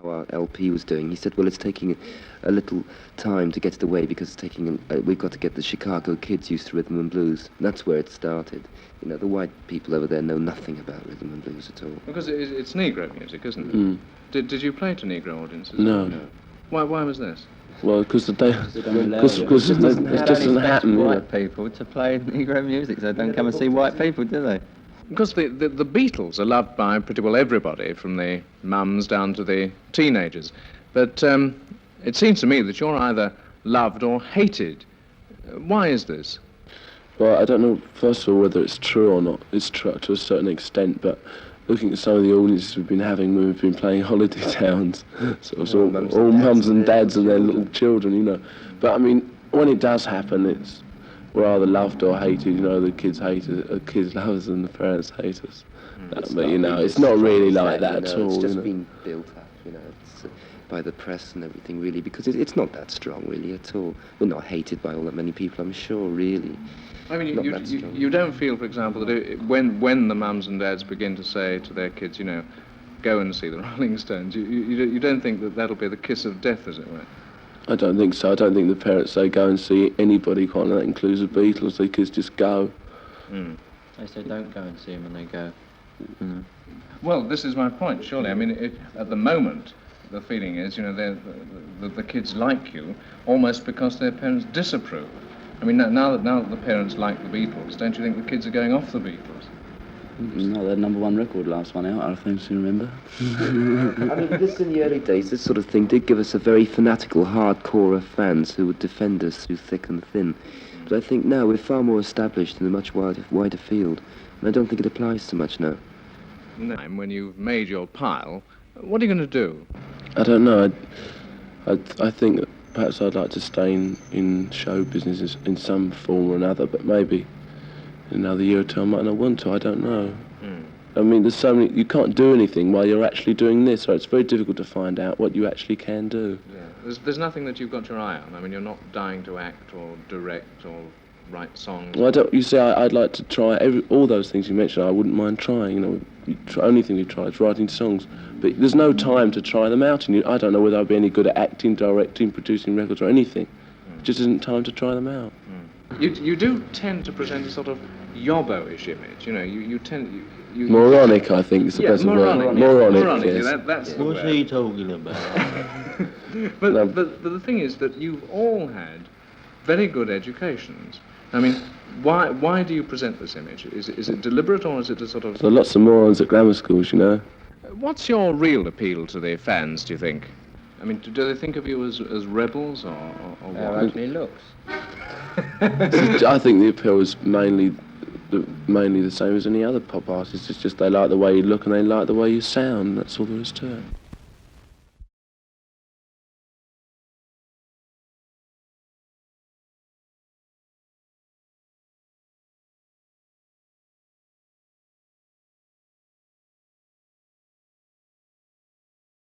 how our LP was doing. He said, well, it's taking a little time to get it away because it's taking, we've got to get the Chicago kids used to rhythm and blues. And that's where it started. You know, the white people over there know nothing about rhythm and blues at all. Because it's Negro music, isn't it? Mm. Did you play to Negro audiences? No. Why was this? Well, because it just doesn't happen. White people to play Negro music, so they don't come and see white people, do they? Because the Beatles are loved by pretty well everybody, from the mums down to the teenagers. But it seems to me that you're either loved or hated. Why is this? Well, I don't know, first of all, whether it's true or not. It's true to a certain extent, but looking at some of the audiences we've been having when we've been playing holiday towns, sort of all mums and dads and their little children, you know. But, I mean, when it does happen, we're either loved or hated, you know, the kids hate us, kids love us and the parents hate us. But, you know, it's not really like that at all. It's just been built up, you know, by the press and everything, really, because it's not that strong, really, at all. We're not hated by all that many people, I'm sure, really. I mean, you don't feel, for example, that when the mums and dads begin to say to their kids, you know, go and see the Rolling Stones, you don't think that that'll be the kiss of death, as it were? I don't think so. I don't think the parents say go and see anybody, quite, and that includes the Beatles. The kids just go. Mm. They say don't go and see them, and they go. Mm. Well, this is my point, surely. I mean, at the moment, the feeling is, you know, the kids like you almost because their parents disapprove. I mean, now that the parents like the Beatles, don't you think the kids are going off the Beatles? No, their #1 record, last one out, I think you remember. I mean, this in the early days, this sort of thing did give us a very fanatical hardcore of fans who would defend us through thick and thin. But I think now we're far more established in a much wider field, and I don't think it applies so much now. Now, when you've made your pile, what are you going to do? I don't know. I think that perhaps I'd like to stay in show business in some form or another, but maybe in another year or two I might not want to, I don't know. Mm. I mean, there's so many, you can't do anything while you're actually doing this, so it's very difficult to find out what you actually can do. Yeah. There's nothing that you've got your eye on. I mean, you're not dying to act or direct or write songs. Well, you see, I'd like to try all those things you mentioned. I wouldn't mind trying, you know. The only thing we've tried is writing songs. But there's no time to try them out, and I don't know whether I'd be any good at acting, directing, producing records or anything. It just isn't time to try them out. You do tend to present a sort of yobbo-ish image, you know, you tend... Moronic, I think, is the best word. Moronic, yes. That's the What's word. he talking about? but the thing is that you've all had very good educations. I mean, why do you present this image? Is it deliberate, or is it a sort of... So lots of morons at grammar schools, you know. What's your real appeal to the fans, do you think? I mean, do they think of you as rebels, or what? How ugly looks. I think the appeal is mainly the same as any other pop artist. It's just they like the way you look and they like the way you sound. That's all there is to it.